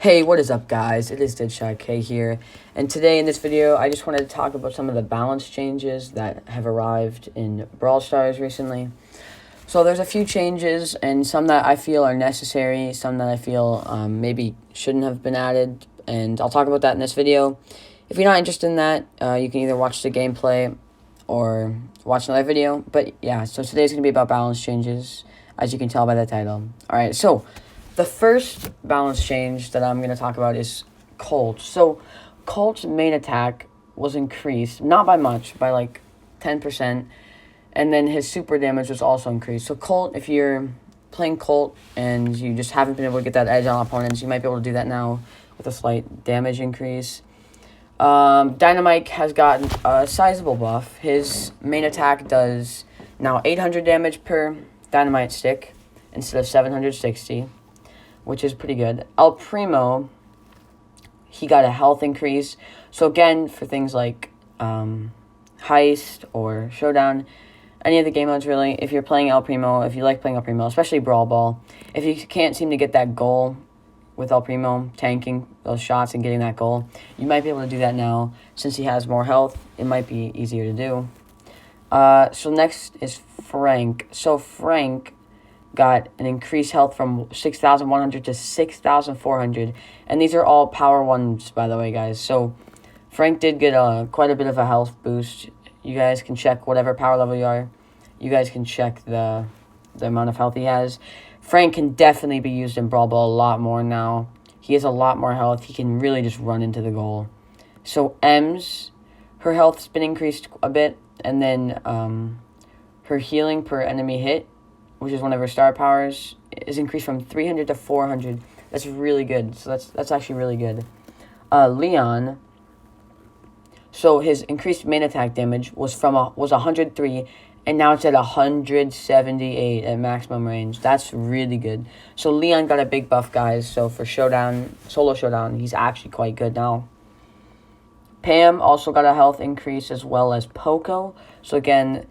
Hey, what is up, guys? It is Deadshot K here, and today in this video, I just wanted to talk about some of the balance changes that have arrived in Brawl Stars recently. So there's a few changes, and some that I feel are necessary, some that I feel maybe shouldn't have been added, and I'll talk about that in this video. If you're not interested in that, you can either watch the gameplay or watch another video. But yeah, so today's going to be about balance changes, as you can tell by the title. Alright, so the first balance change that I'm going to talk about is Colt. So Colt's main attack was increased, not by much, by like 10%, and then his super damage was also increased. So Colt, if you're playing Colt and you just haven't been able to get that edge on opponents, you might be able to do that now with a slight damage increase. Dynamite has gotten a sizable buff. His main attack does now 800 damage per dynamite stick instead of 760, which is pretty good. El Primo, he got a health increase. So again, for things like Heist or Showdown, any of the game modes really, if you're playing El Primo, if you like playing El Primo, especially Brawl Ball, if you can't seem to get that goal with El Primo, tanking those shots and getting that goal, you might be able to do that now. Since he has more health, it might be easier to do. So next is Frank. So Frank got an increased health from 6,100 to 6,400. And these are all power ones, by the way, guys. So Frank did get quite a bit of a health boost. You guys can check whatever power level you are. You guys can check the amount of health he has. Frank can definitely be used in Brawl Ball a lot more now. He has a lot more health. He can really just run into the goal. So Ems, her health's been increased a bit. And then her healing per enemy hit, which is one of her star powers, is increased from 300 to 400. That's really good. So that's actually really good. Leon, so his increased main attack damage was 103, and now it's at 178 at maximum range. That's really good. So Leon got a big buff, guys. So for Showdown, Solo Showdown, he's actually quite good now. Pam also got a health increase, as well as Poco. So again,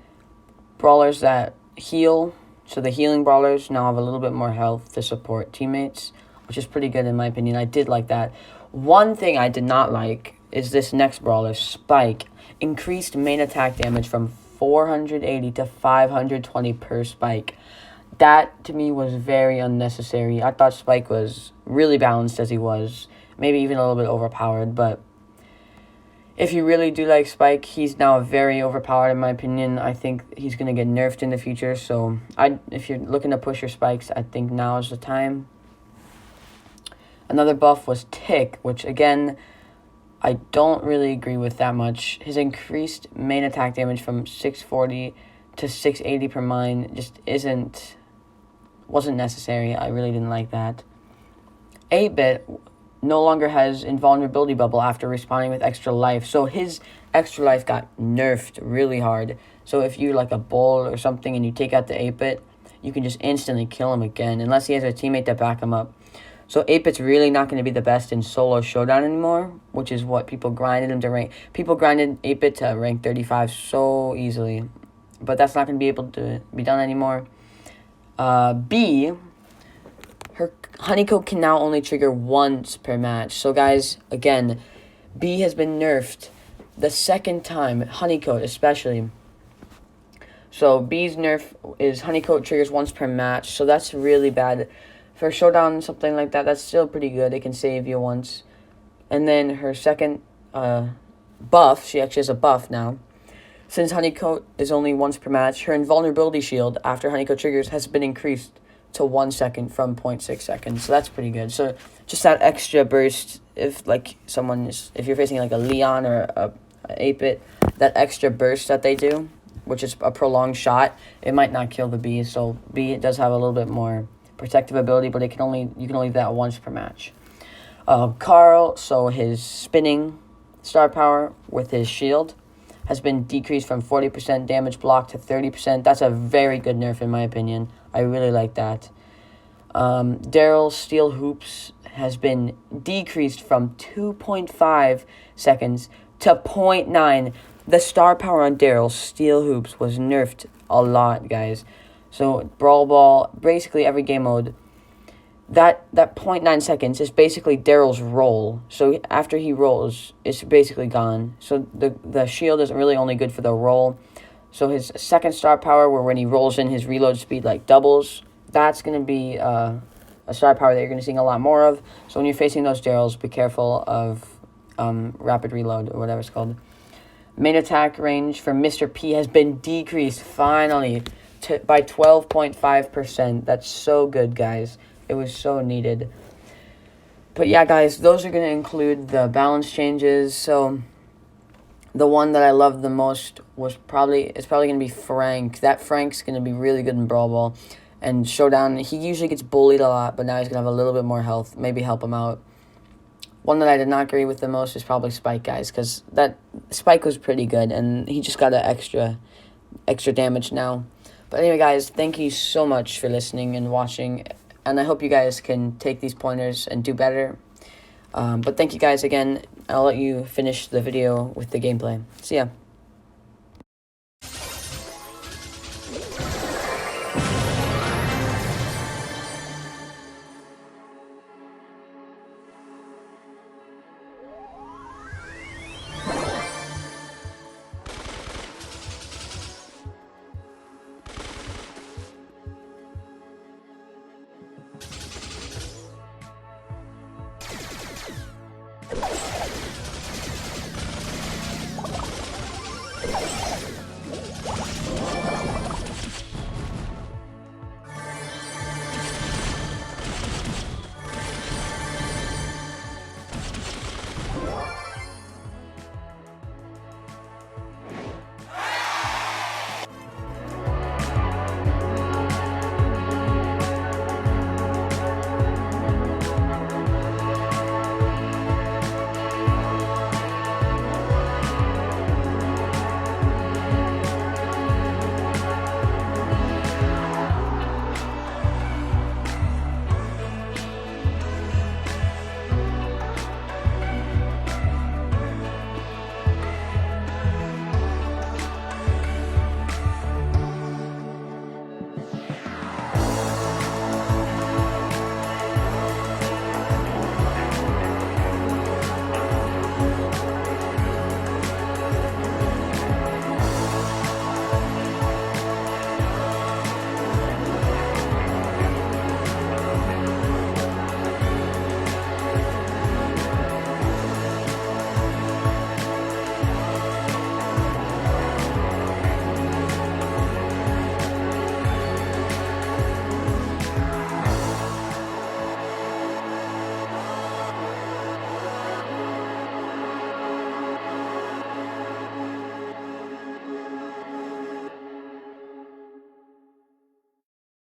brawlers that heal, so the healing brawlers now have a little bit more health to support teammates, which is pretty good in my opinion. I did like that. One thing I did not like is this next brawler, Spike. Increased main attack damage from 480 to 520 per Spike. That, to me, was very unnecessary. I thought Spike was really balanced as he was. Maybe even a little bit overpowered, but if you really do like Spike, he's now very overpowered in my opinion. I think he's going to get nerfed in the future. So if you're looking to push your Spikes, I think now is the time. Another buff was Tick, which again, I don't really agree with that much. His increased main attack damage from 640 to 680 per mine just wasn't necessary. I really didn't like that. 8-Bit no longer has invulnerability bubble after respawning with extra life. So his extra life got nerfed really hard. So if you like a bull or something and you take out the 8-Bit, you can just instantly kill him again, unless he has a teammate to back him up. So 8-Bit's really not going to be the best in Solo Showdown anymore, which is what people grinded him to rank. People grinded 8-Bit to rank 35 so easily. But that's not going to be able to be done anymore. B, her Honeycoat can now only trigger once per match. So guys, again, B has been nerfed the second time, Honeycoat especially. So B's nerf is Honeycoat triggers once per match. So that's really bad. For Showdown, something like that, that's still pretty good. It can save you once. And then her second buff, she actually has a buff now. Since Honeycoat is only once per match, her invulnerability shield after Honeycoat triggers has been increased to 1 second from 0.6 seconds. So that's pretty good. So just that extra burst, if you're facing like a Leon or a 8-Bit, that extra burst that they do, which is a prolonged shot, it might not kill the B. So B does have a little bit more protective ability, but you can only do that once per match. Carl, so his spinning star power with his shield has been decreased from 40% damage block to 30%. That's a very good nerf in my opinion. I really like that. Daryl's steel hoops has been decreased from 2.5 seconds to 0.9. The star power on Daryl's steel hoops was nerfed a lot, guys. So Brawl Ball, basically every game mode, that 0.9 seconds is basically Daryl's roll. So after he rolls, it's basically gone. So the shield isn't really only good for the roll. So his second star power, where when he rolls in, his reload speed like doubles, that's going to be a star power that you're going to see a lot more of. So when you're facing those Daryls, be careful of rapid reload or whatever it's called. Main attack range for Mr. P has been decreased finally by 12.5%. That's so good, guys. It was so needed. But yeah, guys, those are going to include the balance changes. So the one that I loved the most was probably going to be Frank. That Frank's going to be really good in Brawl Ball. And Showdown, he usually gets bullied a lot, but now he's going to have a little bit more health. Maybe help him out. One that I did not agree with the most is probably Spike, guys, because that Spike was pretty good, and he just got an extra damage now. But anyway, guys, thank you so much for listening and watching, and I hope you guys can take these pointers and do better. But thank you guys again. I'll let you finish the video with the gameplay. See ya. You